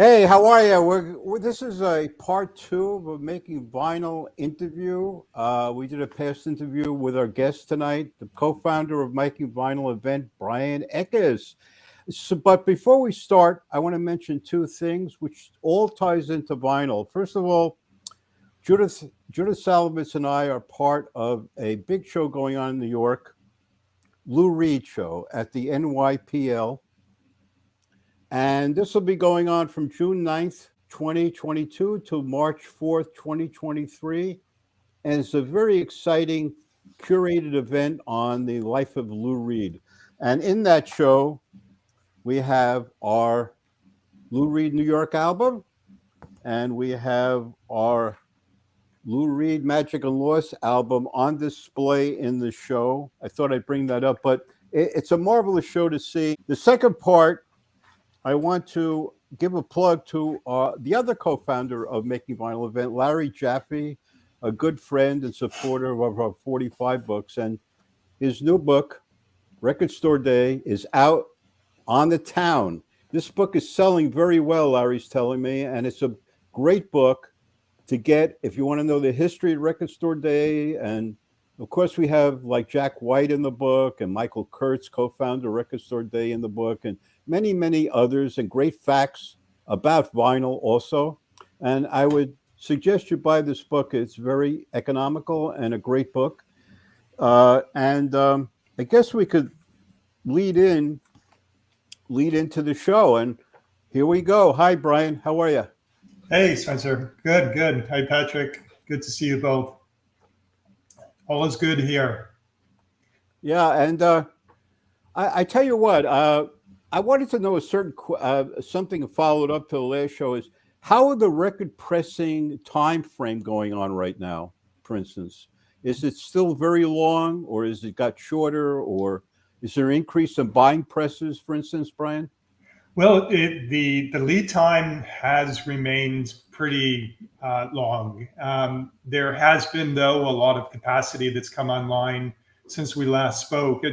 Hey, how are you? This is a part two of a Making Vinyl interview. We did a past interview with our guest tonight, the co-founder of Making Vinyl event, Bryan Ekus. But before we start, I want to mention two things which all ties into vinyl. First of all, Judith Salovitz and I are part of a big show going on in New York, Lou Reed Show at the NYPL. And this will be going on from June 9th, 2022 to March 4th, 2023. And it's a very exciting curated event on the life of Lou Reed. And in that show, we have our Lou Reed New York album, and we have our Lou Reed Magic and Loss album on display in the show. I thought I'd bring that up, but it's a marvelous show to see. The second part, I want to give a plug to the other co-founder of Making Vinyl event, Larry Jaffe, a good friend and supporter of our 45 books. And his new book, Record Store Day, is out on the town. This book is selling very well, Larry's telling me, and it's a great book to get if you want to know the history of Record Store Day. And of course, we have like Jack White in the book and Michael Kurtz, co-founder of Record Store Day, in the book, and many, many others, and great facts about vinyl also. And I would suggest you buy this book. It's very economical and a great book. I guess we could lead into the show. And here we go. Hi, Bryan. How are you? Hey, Spencer. Good, good. Hi, Patrick. Good to see you both. All is good here. Yeah, and I tell you what, I wanted to know a certain something followed up to the last show is how are the record pressing time frame going on right now? For instance, is it still very long, or is it got shorter, or is there an increase in buying presses? For instance, Bryan. Well, the lead time has remained pretty long. There has been, though, a lot of capacity that's come online since we last spoke.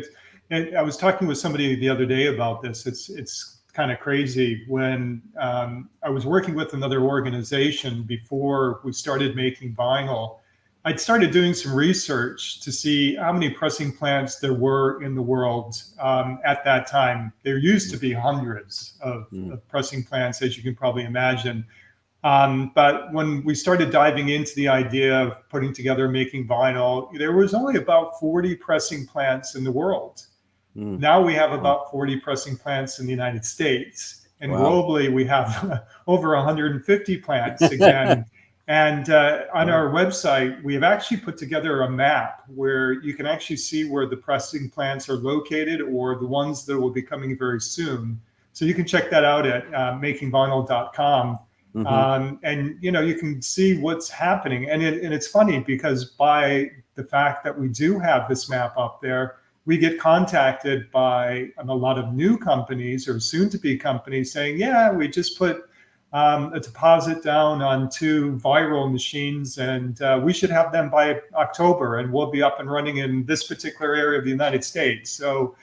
I was talking with somebody the other day about this. It's kind of crazy. When I was working with another organization before we started making vinyl, I'd started doing some research to see how many pressing plants there were in the world at that time. There used to be hundreds of pressing plants, as you can probably imagine. But when we started diving into the idea of putting together making vinyl, there was only about 40 pressing plants in the world. Now we have about 40 pressing plants in the United States. And globally, we have over 150 plants again. And on our website, we have actually put together a map where you can actually see where the pressing plants are located, or the ones that will be coming very soon. So you can check that out at makingvinyl.com. And you can see what's happening. And it's funny because by the fact that we do have this map up there, we get contacted by a lot of new companies or soon-to-be companies saying, yeah, we just put a deposit down on 2 viral machines, and we should have them by October, and we'll be up and running in this particular area of the United States. So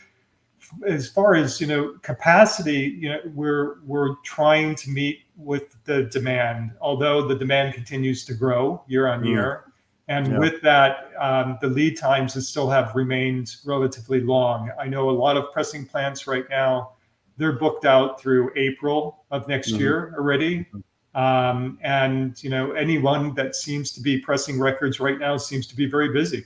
as far as capacity, we're trying to meet with the demand, although the demand continues to grow year on year. And with that, the lead times still have remained relatively long. I know a lot of pressing plants right now, they're booked out through April of next year already. And anyone that seems to be pressing records right now seems to be very busy.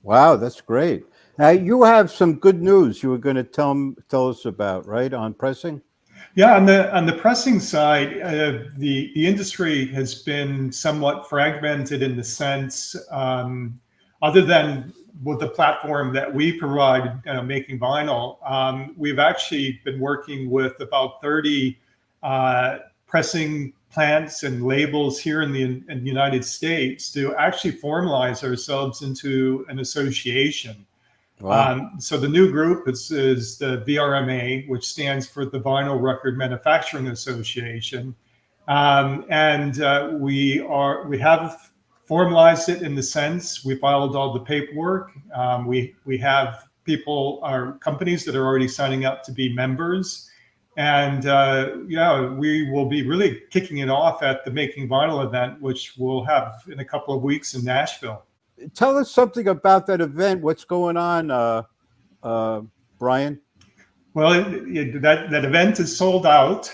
Wow, that's great. Now you have some good news you were going to tell us about, right, on pressing? Yeah, on the pressing side, the industry has been somewhat fragmented in the sense, other than with the platform that we provide, making vinyl, we've actually been working with about 30 pressing plants and labels here in the United States to actually formalize ourselves into an association. Wow. So the new group is the VRMA, which stands for the Vinyl Record Manufacturing Association, and we have formalized it in the sense we filed all the paperwork. We have companies that are already signing up to be members, And yeah, we will be really kicking it off at the Making Vinyl event, which we'll have in a couple of weeks in Nashville. Tell us something about that event. What's going on, Bryan? Well, that event is sold out,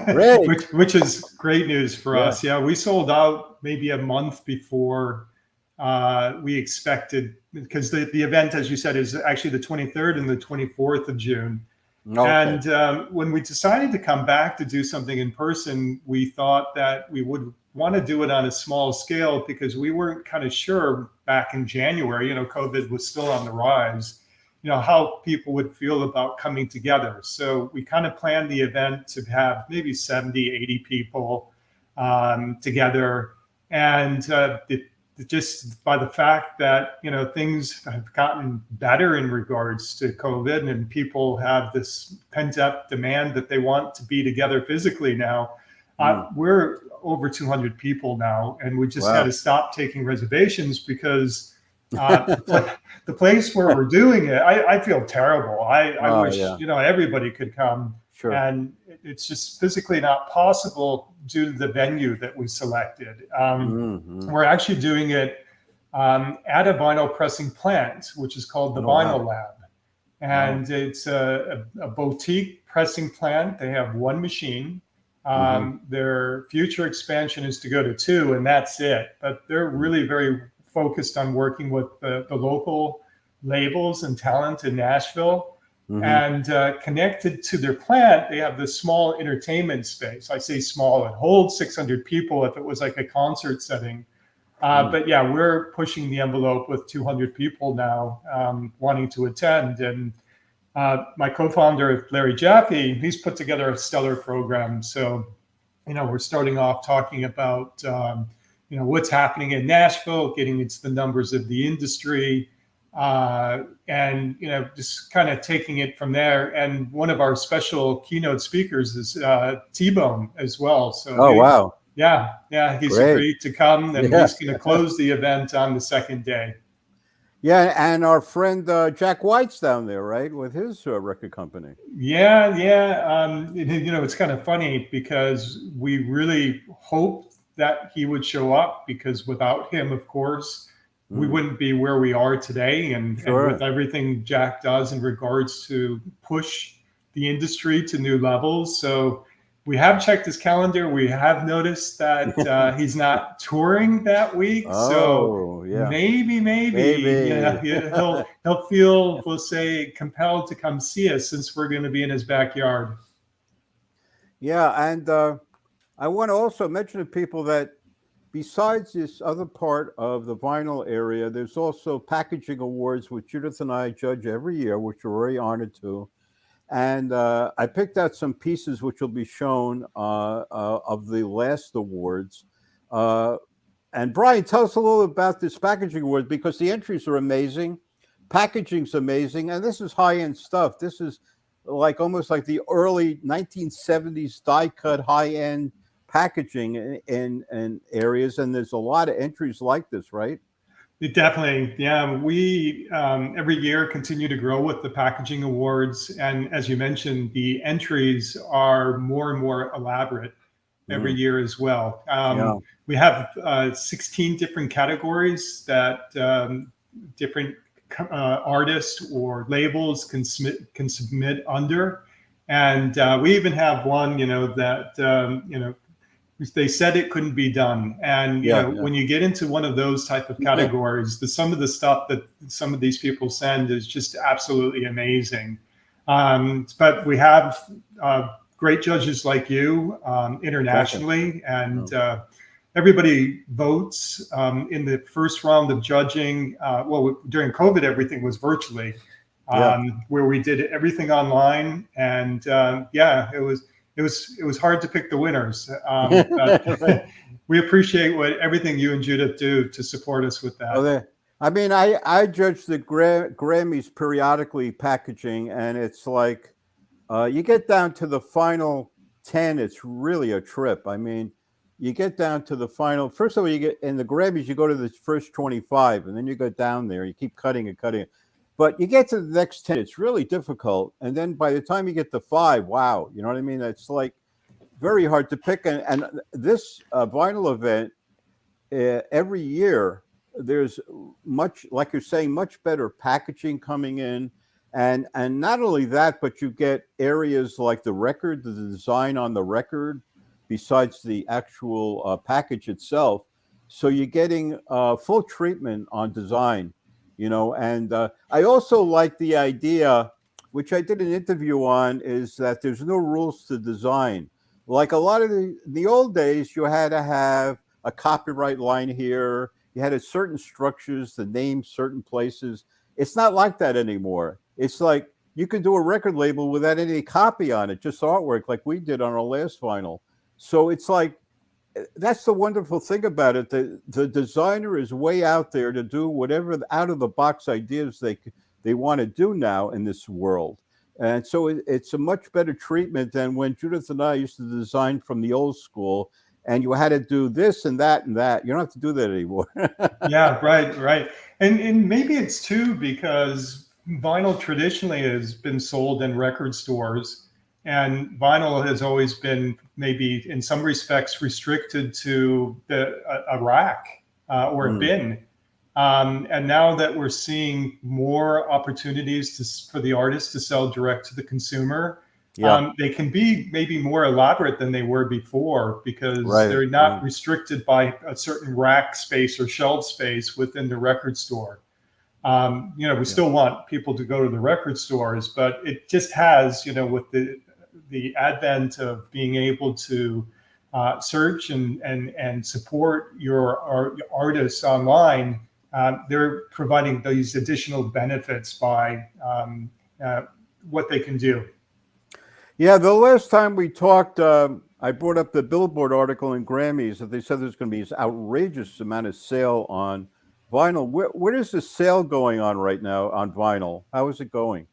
Great. which is great news for Yeah. us. Yeah, we sold out maybe a month before we expected, because the event, as you said, is actually the 23rd and the 24th of June. Okay. And when we decided to come back to do something in person, we thought that we would want to do it on a small scale, because we weren't kind of sure back in January, COVID was still on the rise, how people would feel about coming together. So we kind of planned the event to have maybe 70, 80 people together. And just by the fact that, things have gotten better in regards to COVID, and people have this pent up demand that they want to be together physically now. We're over 200 people now, and we just had to stop taking reservations because the place where we're doing it, I feel terrible. I wish, everybody could come. Sure. And it's just physically not possible due to the venue that we selected. We're actually doing it at a vinyl pressing plant, which is called the Vinyl Lab. And it's a boutique pressing plant. They have one machine. Their future expansion is to go to 2, and that's it. But they're really very focused on working with the local labels and talent in Nashville. And connected to their plant, they have this small entertainment space. I say small, it holds 600 people if it was like a concert setting. But yeah, we're pushing the envelope with 200 people now wanting to attend. And my co-founder, Larry Jaffe, he's put together a stellar program. So, we're starting off talking about, what's happening in Nashville, getting into the numbers of the industry, and just kind of taking it from there. And one of our special keynote speakers is T-Bone as well. So wow. Yeah, he's agreed to come, and he's going to close the event on the second day. Yeah, and our friend Jack White's down there, right, with his record company. Yeah. It's kind of funny because we really hoped that he would show up, because without him, of course, we wouldn't be where we are today. And with everything Jack does in regards to push the industry to new levels. So we have checked his calendar. We have noticed that he's not touring that week. So maybe he'll feel, we'll say, compelled to come see us, since we're going to be in his backyard. Yeah, and I want to also mention to people that besides this other part of the vinyl area, there's also packaging awards, which Judith and I judge every year, which we're very honored to. And I picked out some pieces which will be shown of the last awards. And Bryan, tell us a little about this packaging award, because the entries are amazing, packaging's amazing, and this is high-end stuff. This is like almost like the early 1970s die-cut high-end packaging in areas, and there's a lot of entries like this, right? Definitely, yeah. We every year continue to grow with the packaging awards, and as you mentioned, the entries are more and more elaborate every year as well. We have 16 different categories that different artists or labels can submit under, and we even have one, that they said it couldn't be done. And when you get into one of those type of categories, some of the stuff that some of these people send is just absolutely amazing. But we have great judges like you internationally, and everybody votes in the first round of judging. Well, during COVID, everything was virtually, where we did everything online, and it was hard to pick the winners. But we appreciate everything you and Judith do to support us with that. I mean, I judge the Grammys periodically packaging, and it's like you get down to the final 10, it's really a trip. I mean, you get down to the final. First of all, you get in the Grammys, you go to the first 25, and then you go down there. You keep cutting and cutting. But you get to the next 10, it's really difficult. And then by the time you get to 5, wow, you know what I mean? It's like very hard to pick. And this vinyl event, every year, there's much, like you're saying, much better packaging coming in. And not only that, but you get areas like the record, the design on the record, besides the actual package itself. So you're getting full treatment on design, you know. And I also like the idea, which I did an interview on, is that there's no rules to design. Like a lot of the old days, you had to have a copyright line here. You had a certain structures to name certain places. It's not like that anymore. It's like you can do a record label without any copy on it, just artwork like we did on our last vinyl. So it's like, that's the wonderful thing about it. The designer is way out there to do whatever out of the box ideas they want to do now in this world. And so it's a much better treatment than when Judith and I used to design from the old school, and you had to do this and that and that. You don't have to do that anymore. Yeah, right. And maybe it's too because vinyl traditionally has been sold in record stores, and vinyl has always been maybe in some respects restricted to a rack or a bin. And now that we're seeing more opportunities for the artist to sell direct to the consumer, they can be maybe more elaborate than they were before, because they're not restricted by a certain rack space or shelf space within the record store. We still want people to go to the record stores, but it just has, with the advent of being able to search and support your artists online, they're providing these additional benefits by what they can do. Yeah, the last time we talked, I brought up the Billboard article in Grammys that they said there's going to be this outrageous amount of sale on vinyl. Where is the sale going on right now on vinyl? How is it going?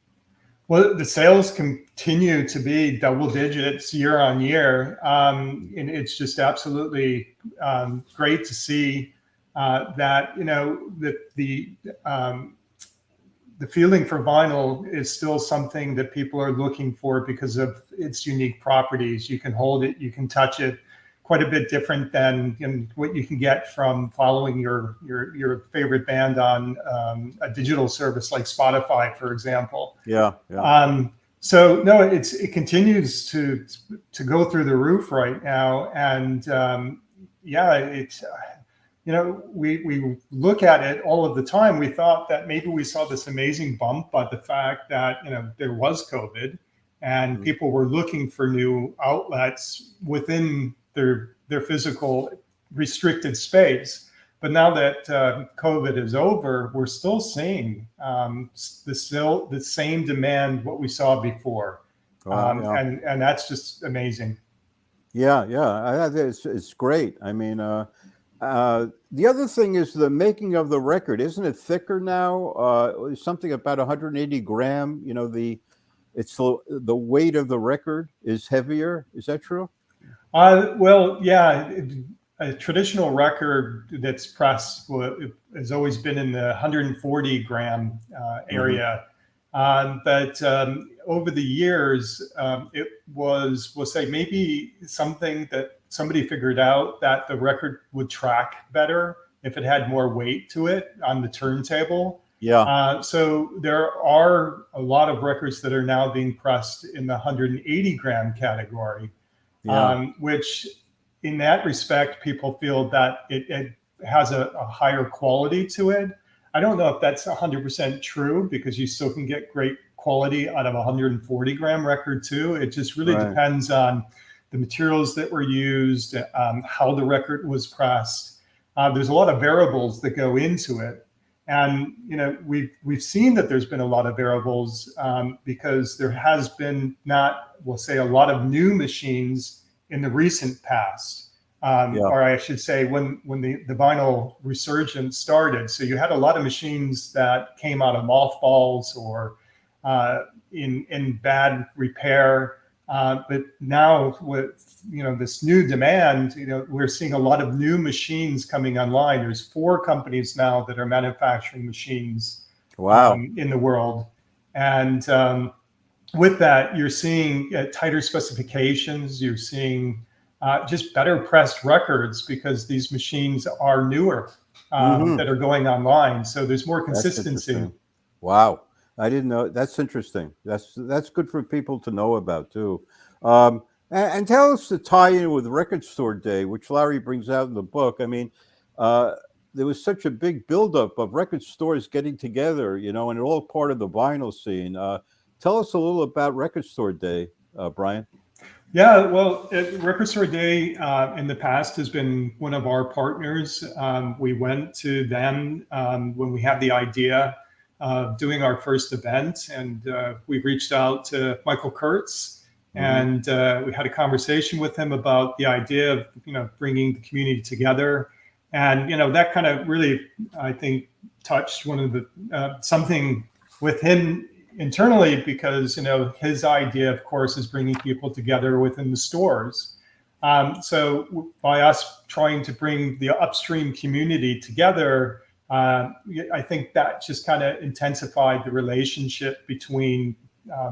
Well, the sales continue to be double digits year on year. And it's just absolutely great to see that, that the feeling for vinyl is still something that people are looking for because of its unique properties. You can hold it, you can touch it, quite a bit different than what you can get from following your favorite band on a digital service like Spotify, for example. Yeah. So no, it continues to go through the roof right now, and it's. We look at it all of the time. We thought that maybe we saw this amazing bump by the fact that, there was COVID and people were looking for new outlets within their physical restricted space. But now that COVID is over, we're still seeing the same demand what we saw before. And that's just amazing. Yeah. It's great. I mean, the other thing is the making of the record. Isn't it thicker now? Something about 180 gram. The weight of the record is heavier. Is that true? Well, yeah. A traditional record that's pressed has always been in the 140 gram area. But over the years, it was, we'll say, maybe something that somebody figured out that the record would track better if it had more weight to it on the turntable. Yeah. So there are a lot of records that are now being pressed in the 180 gram category, which in that respect, people feel that it has a higher quality to it. I don't know if that's 100% true, because you still can get great quality out of a 140 gram record too. It just really depends on the materials that were used, how the record was pressed. There's a lot of variables that go into it. And, we've seen that there's been a lot of variables because there has been we'll say, a lot of new machines in the recent past. Or I should say, when the vinyl resurgent started. So you had a lot of machines that came out of mothballs or in bad repair. But now with this new demand, we're seeing a lot of new machines coming online. There's 4 companies now that are manufacturing machines Wow. in the world. And with that, you're seeing tighter specifications. You're seeing just better pressed records because these machines are newer Hmm. that are going online. So there's more That's consistency. interesting. Wow. I didn't know. That's interesting. That's good for people to know about too. And tell us the tie-in with Record Store Day, which Larry brings out in the book. I mean, uh, there was such a big buildup of record stores getting together, and all part of the vinyl scene. Tell us a little about Record Store Day, Brian. Yeah, well, Record Store Day in the past has been one of our partners. We went to them when we had the idea of doing our first event, and we reached out to Michael Kurtz, Hmm. and we had a conversation with him about the idea of bringing the community together, and that kind of really, I think, touched one of the something with him internally, because his idea, of course, is bringing people together within the stores. So by us trying to bring the upstream community together, I think that just kind of intensified the relationship between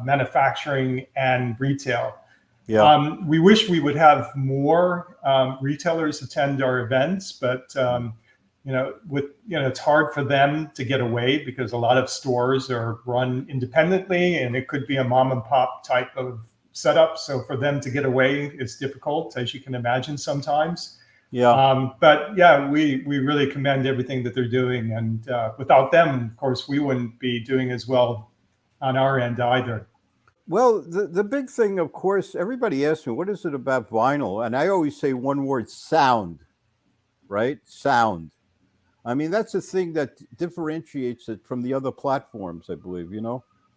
manufacturing and retail. Yeah. We wish we would have more retailers attend our events, but it's hard for them to get away because a lot of stores are run independently, and it could be a mom and pop type of setup. So for them to get away is difficult, as you can imagine sometimes. Yeah. But yeah, we really commend everything that they're doing, and without them, of course, we wouldn't be doing as well on our end either. Well, the big thing, of course, everybody asks me, what is it about vinyl? And I always say one word: sound, right? Sound. I mean, that's the thing that differentiates it from the other platforms, I believe,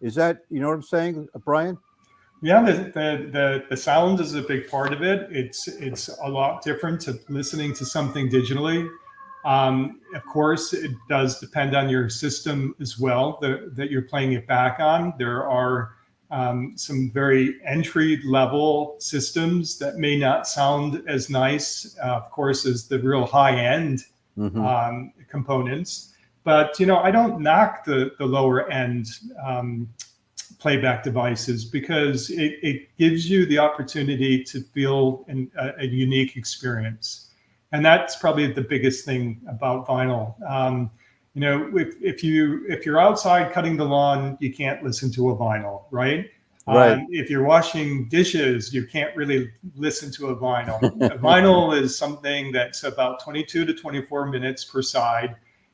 Is that, what I'm saying, Brian? Yeah, the sound is a big part of it. It's a lot different to listening to something digitally. Of course, it does depend on your system as well that you're playing it back on. There are some very entry level systems that may not sound as nice, of course, as the real high end Hmm. components. But I don't knock the lower end playback devices, because it gives you the opportunity to feel a unique experience. And that's probably the biggest thing about vinyl. If you're outside cutting the lawn, you can't listen to a vinyl, right? Right. If you're washing dishes, you can't really listen to a vinyl. A vinyl is something that's about 22 to 24 minutes per side,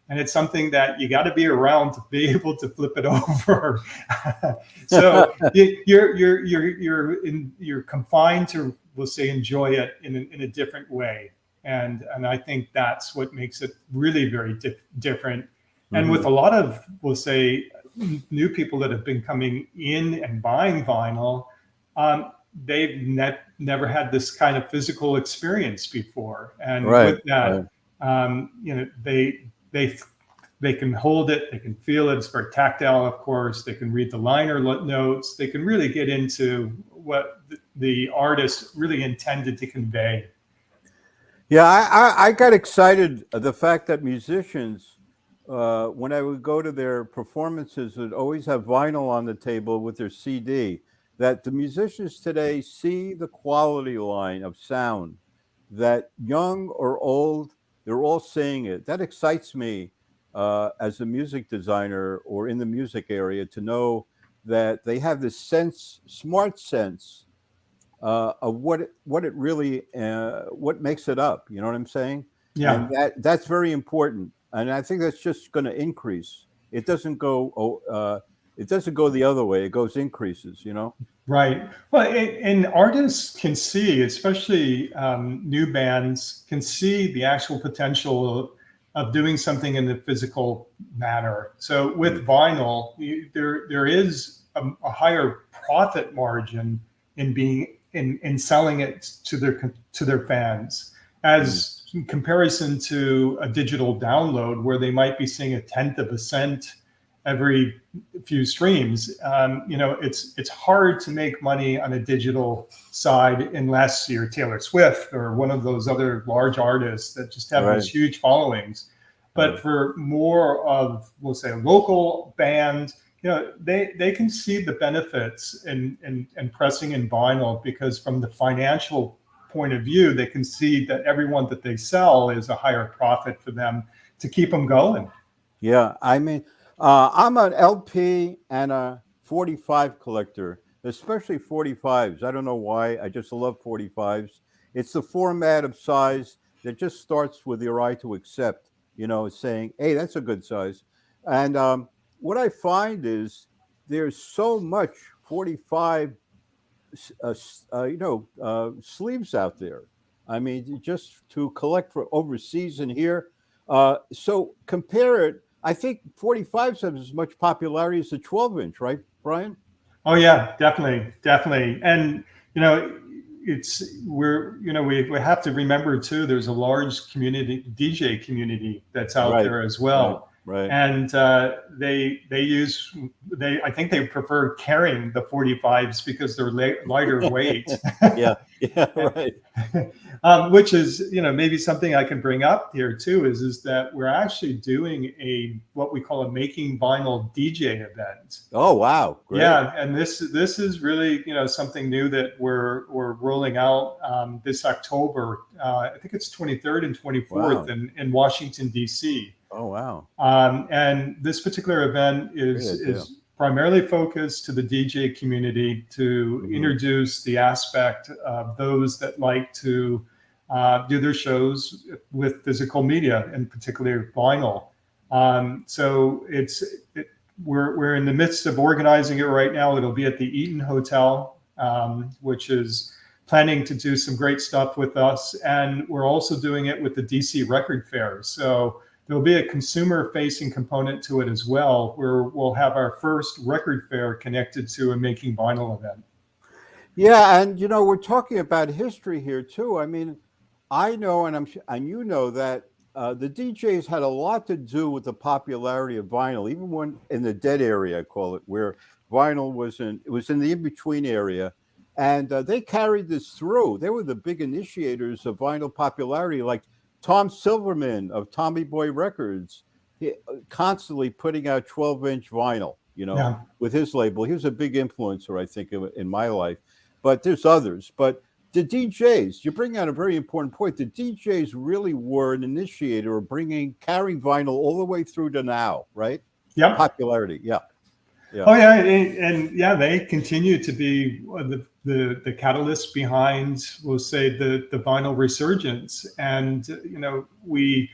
and it's something that you got to be around to be able to flip it over. So you're confined to, we'll say, enjoy it in a different way, and I think that's what makes it really very different. And with Hmm. a lot of, we'll say, new people that have been coming in and buying vinyl, um, they've never had this kind of physical experience before, and Right. with that, Right. they they can hold it, they can feel it. It's very tactile, of course. They can read the liner notes. They can really get into what the artist really intended to convey. Yeah, I got excited the fact that musicians, when I would go to their performances, would always have vinyl on the table with their CD. That the musicians today see the quality line of sound, that young or old, they're all saying it. That excites me as a music designer or in the music area to know that they have this sense, smart sense of what it really what makes it up. You know what I'm saying? And Yeah. that's very important. And I think that's just going to increase. It doesn't go. It doesn't go the other way. It goes increases. Right. Well, and artists can see, especially new bands, can see the actual potential of doing something in the physical manner. So with vinyl, there is a higher profit margin in being in selling it to their fans, Mm-hmm. as in comparison to a digital download where they might be seeing a tenth of a cent every few streams. It's hard to make money on a digital side unless you're Taylor Swift or one of those other large artists that just have these Right. huge followings. But Right. for more of, we'll say, a local band, they can see the benefits in pressing in vinyl, because from the financial point of view, they can see that every one that they sell is a higher profit for them to keep them going. Yeah, I mean, I'm an LP and a 45 collector, especially 45s. I don't know why. I just love 45s. It's the format of size that just starts with your eye to accept, saying, hey, that's a good size. And what I find is there's so much 45 sleeves out there. I mean, just to collect for overseas and here. So compare it. I think 45s have as much popularity as the 12-inch, right, Brian? Oh yeah, definitely. And we have to remember too, there's a large community, DJ community, that's out Right, there as right, well. right. And I think they prefer carrying the 45s because they're lighter weight. Yeah, yeah, right. Which is, maybe something I can bring up here too, is that we're actually doing what we call a Making Vinyl DJ event. Oh, wow, great. Yeah, and this is really, something new that we're rolling out this October. I think it's 23rd and 24th Wow. in Washington, D.C. Oh, wow. And this particular event Great idea. is primarily focused to the DJ community, to introduce the aspect of those that like to do their shows with physical media, and particularly vinyl. So we're in the midst of organizing it right now. It'll be at the Eaton Hotel, which is planning to do some great stuff with us. And we're also doing it with the DC Record Fair. So there'll be a consumer-facing component to it as well, where we'll have our first record fair connected to a Making Vinyl event. Yeah, and we're talking about history here too. I mean, I know, and that the DJs had a lot to do with the popularity of vinyl, even when in the dead area, I call it, where vinyl was in the in-between area, and they carried this through. They were the big initiators of vinyl popularity, like Tom Silverman of Tommy Boy Records, constantly putting out 12-inch vinyl, Yeah. with his label. He was a big influencer, I think, in my life. But there's others. But the DJs, you bring out a very important point. The DJs really were an initiator of carrying vinyl all the way through to now, right? Yep. Popularity, yeah. Yeah. Oh yeah, and yeah, they continue to be the catalyst behind, we'll say, the vinyl resurgence. And we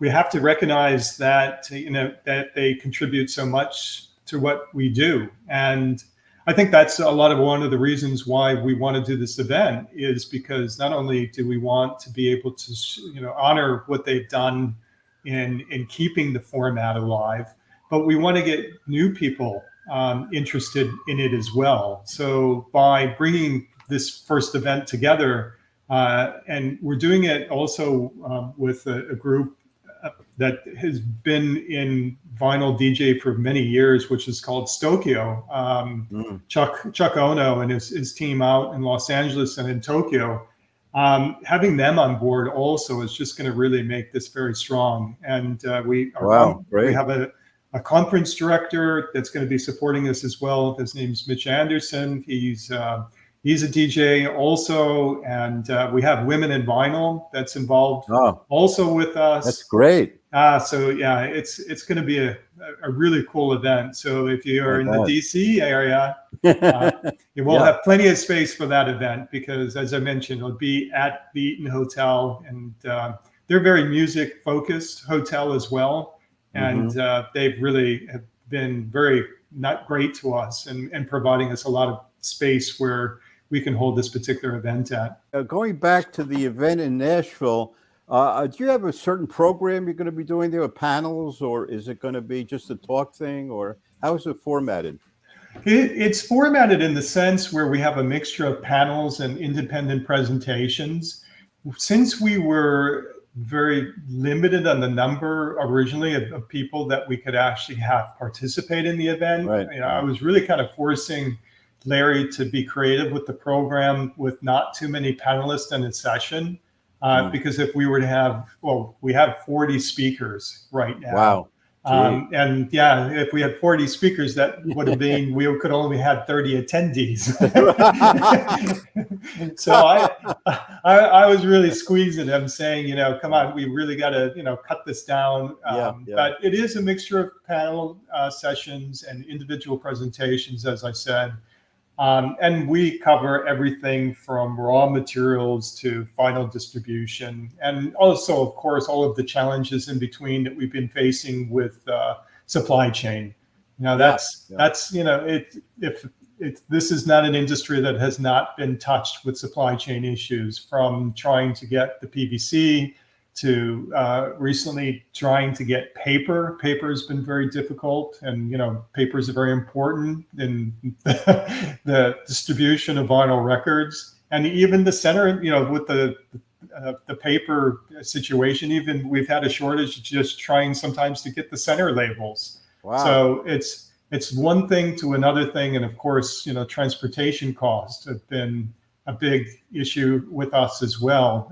have to recognize that that they contribute so much to what we do. And I think that's one of the reasons why we want to do this event, is because not only do we want to be able to honor what they've done in keeping the format alive, but we want to get new people interested in it as well. So by bringing this first event together, and we're doing it also with a group that has been in vinyl DJ for many years, which is called Stokio. Chuck Ono and his team out in Los Angeles and in Tokyo. Having them on board also is just going to really make this very strong. And we have a conference director that's going to be supporting us as well. His name's Mitch Anderson. He's a DJ also, and we have Women in Vinyl that's involved also with us. That's great. So yeah, it's going to be a really cool event. So if you are in the DC area, you will have plenty of space for that event, because as I mentioned, it'll be at the Eaton Hotel, and they're very music focused hotel as well. And they've really have been very great to us, and providing us a lot of space where we can hold this particular event at. Going back to the event in Nashville, do you have a certain program you're going to be doing there, with panels, or is it going to be just a talk thing, or how is it formatted? It's formatted in the sense where we have a mixture of panels and independent presentations. Since we were very limited on the number originally of people that we could actually have participate in the event, I was really kind of forcing Larry to be creative with the program, with not too many panelists in a session. because if we were to have, well, we have 40 speakers right now. Wow. And yeah, if we had 40 speakers, that would have been, we could only have 30 attendees. So I was really squeezing them, saying, come on, we really got to, cut this down. But it is a mixture of panel sessions and individual presentations, as I said. And we cover everything from raw materials to final distribution, and also, of course, all of the challenges in between that we've been facing with supply chain. This is not an industry that has not been touched with supply chain issues, from trying to get the PVC to recently trying to get paper. Paper has been very difficult, and papers are very important in the distribution of vinyl records. And even the center, with the paper situation, even we've had a shortage just trying sometimes to get the center labels. Wow. So it's one thing to another thing, and of course, transportation costs have been a big issue with us as well.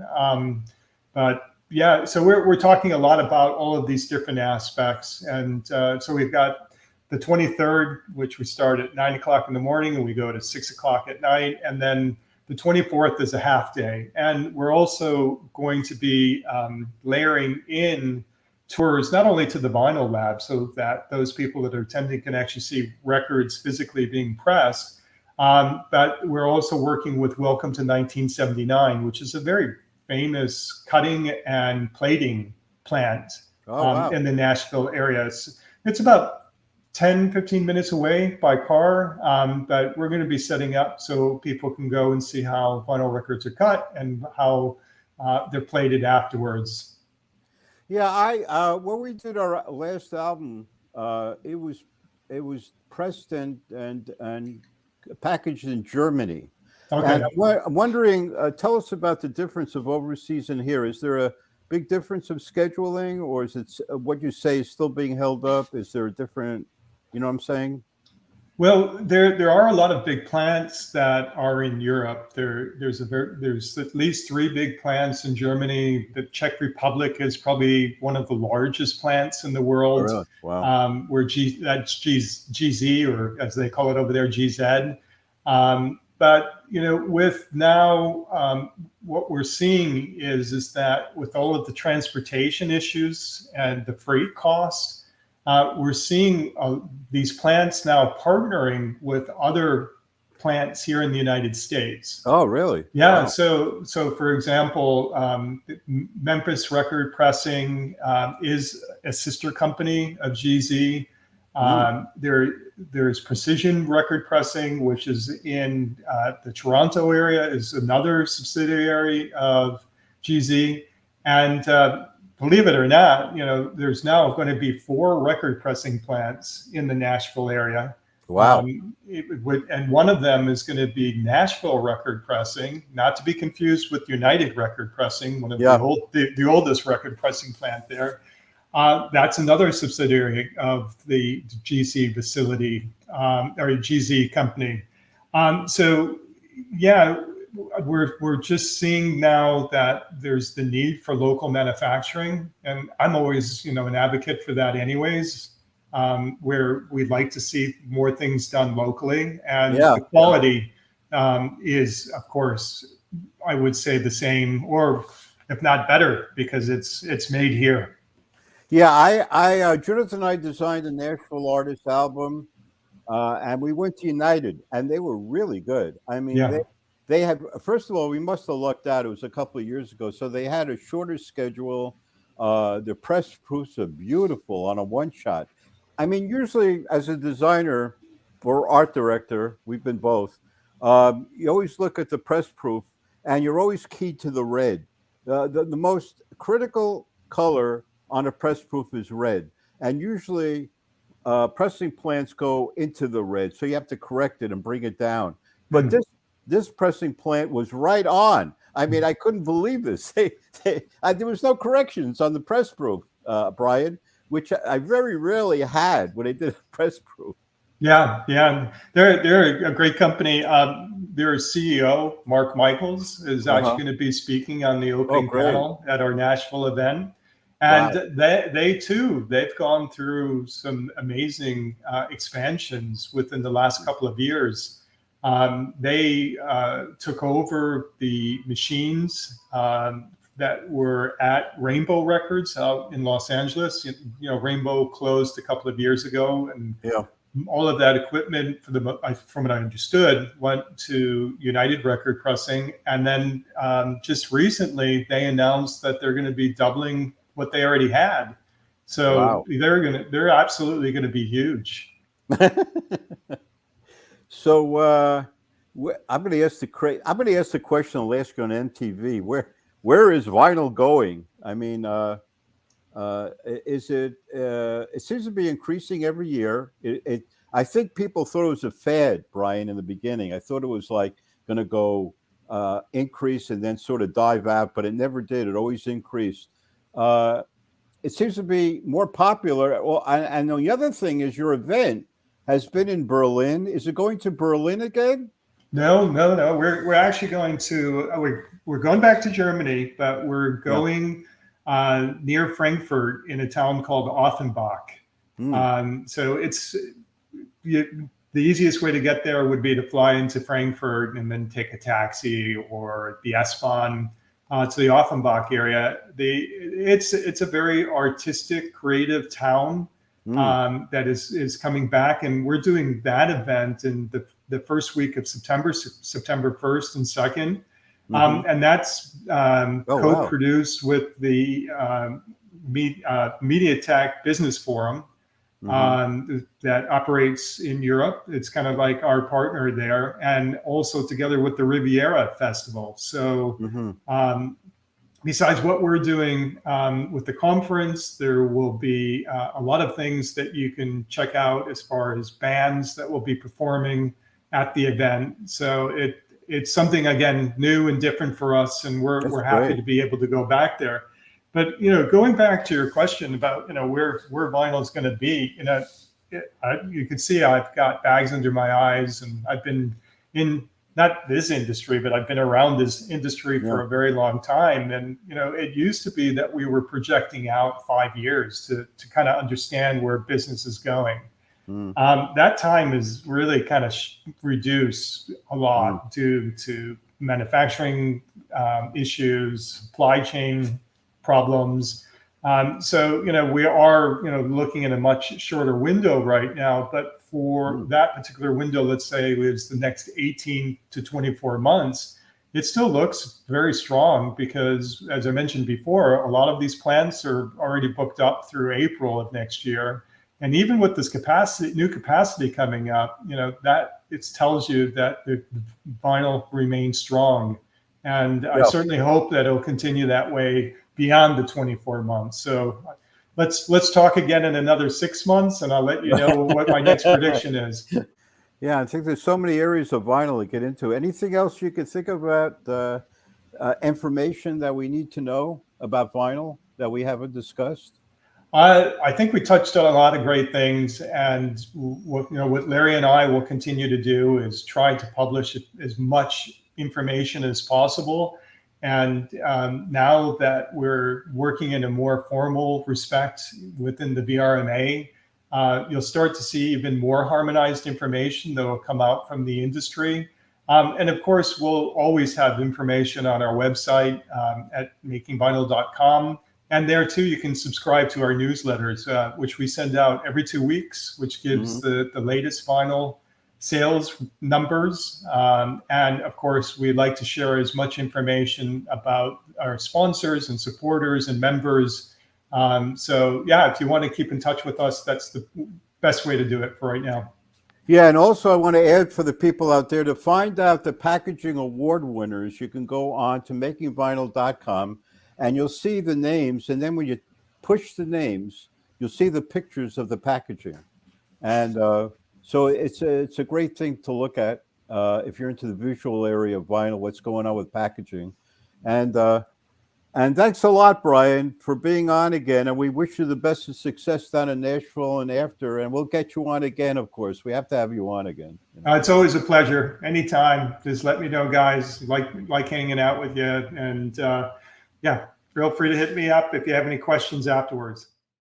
But yeah, so we're talking a lot about all of these different aspects. And so we've got the 23rd, which we start at 9 o'clock in the morning and we go to 6 o'clock at night. And then the 24th is a half day. And we're also going to be layering in tours, not only to the vinyl lab, so that those people that are attending can actually see records physically being pressed. But we're also working with Welcome to 1979, which is a very famous cutting and plating plant in the Nashville area. It's about 10, 15 minutes away by car, but we're going to be setting up so people can go and see how vinyl records are cut and how they're plated afterwards. Yeah, when we did our last album, it was pressed and packaged in Germany. Okay. And I'm wondering, tell us about the difference of overseas and here. Is there a big difference of scheduling, or is it what you say is still being held up? Is there a different, you know what I'm saying? Well, there are a lot of big plants that are in Europe. There's at least 3 big plants in Germany. The Czech Republic is probably one of the largest plants in the world. Oh, really? Wow. Where that's GZ, or as they call it over there, GZ. But with now, what we're seeing is that with all of the transportation issues and the freight costs, we're seeing these plants now partnering with other plants here in the United States. Oh, really? Yeah. Wow. So for example, Memphis Record Pressing is a sister company of GZ. There's Precision Record Pressing, which is in the Toronto area, is another subsidiary of GZ. And believe it or not, there's now going to be 4 record pressing plants in the Nashville area. Wow. And one of them is going to be Nashville Record Pressing, not to be confused with United Record Pressing, one of the oldest record pressing plant there. That's another subsidiary of the GZ facility, or GZ company. So yeah, we're just seeing now that there's the need for local manufacturing, and I'm always an advocate for that anyways, where we'd like to see more things done locally, and the quality is, of course, I would say the same, or if not better, because it's made here. Yeah, I Judith and I designed a Nashville Artist album, and we went to United, and they were really good. I mean, they had, first of all, we must have lucked out. It was a couple of years ago, so they had a shorter schedule. The press proofs are beautiful on a one-shot. I mean, usually as a designer or art director, we've been both, you always look at the press proof, and you're always keyed to the red. The most critical color on a press proof is red, and usually pressing plants go into the red, so you have to correct it and bring it down. But this pressing plant was right on. I mean, I couldn't believe this. There was no corrections on the press proof, Bryan, which I very rarely had when I did a press proof. Yeah, they're a great company. their CEO, Mark Michaels, is actually going to be speaking on the opening panel at our Nashville event. And they too, they've gone through some amazing expansions within the last couple of years. They took over the machines that were at Rainbow Records out in Los Angeles. You know, Rainbow closed a couple of years ago, and all of that equipment, from what I understood, went to United Record Pressing. And then just recently, they announced that they're going to be doubling what they already had. So they're absolutely going to be huge. So I'm going to ask the question I'll ask you on MTV. Where is vinyl going? I mean, is it? It seems to be increasing every year. I think people thought it was a fad, Bryan, in the beginning. I thought it was like going to go increase and then sort of dive out, but it never did. It always increased. It seems to be more popular. Well, and the other thing is your event has been in Berlin. Is it going to Berlin again? No. We're actually going to we're going back to Germany, but we're going near Frankfurt in a town called Offenbach. So it's the easiest way to get there would be to fly into Frankfurt and then take a taxi or the S-Bahn to the Offenbach area. It's a very artistic, creative town that is coming back, and we're doing that event in the first week of September 1st and 2nd. And that's co-produced with the MediaTek Business Forum that operates in Europe. It's kind of like our partner there, and also together with the Riviera Festival. So besides what we're doing with the conference, there will be a lot of things that you can check out as far as bands that will be performing at the event. So it's something, again, new and different for us, and we're happy to be able to go back there. But going back to your question about where vinyl is going to be, you can see I've got bags under my eyes, and I've been in not this industry, but I've been around this industry for a very long time. And it used to be that we were projecting out 5 years to kind of understand where business is going. That time is really kind of reduced a lot due to manufacturing issues, supply chain problems. So we are looking at a much shorter window right now, but for that particular window, let's say it was the next 18 to 24 months, it still looks very strong because, as I mentioned before, a lot of these plants are already booked up through April of next year. And even with this new capacity coming up, that it tells you that the vinyl remains strong. And I certainly hope that it'll continue that way beyond the 24 months. So let's talk again in another 6 months, and I'll let you know what my next prediction is. Yeah, I think there's so many areas of vinyl to get into. Anything else you could think about, information that we need to know about vinyl that we haven't discussed? I think we touched on a lot of great things, and what Larry and I will continue to do is try to publish as much information as possible. And now that we're working in a more formal respect within the VRMA, you'll start to see even more harmonized information that will come out from the industry. And of course, we'll always have information on our website at makingvinyl.com. And there too, you can subscribe to our newsletters, which we send out every 2 weeks, which gives the latest vinyl sales numbers. And of course, we like to share as much information about our sponsors and supporters and members. So yeah, if you want to keep in touch with us, that's the best way to do it for right now. Yeah, and also I want to add for the people out there, to find out the packaging award winners, you can go on to makingvinyl.com and you'll see the names. And then when you push the names, you'll see the pictures of the packaging. And so it's a great thing to look at if you're into the visual area of vinyl, what's going on with packaging. And And thanks a lot, Bryan, for being on again. And we wish you the best of success down in Nashville and after. And we'll get you on again, of course. We have to have you on again. It's always a pleasure. Anytime, just let me know, guys. Like hanging out with you, and yeah, feel free to hit me up if you have any questions afterwards.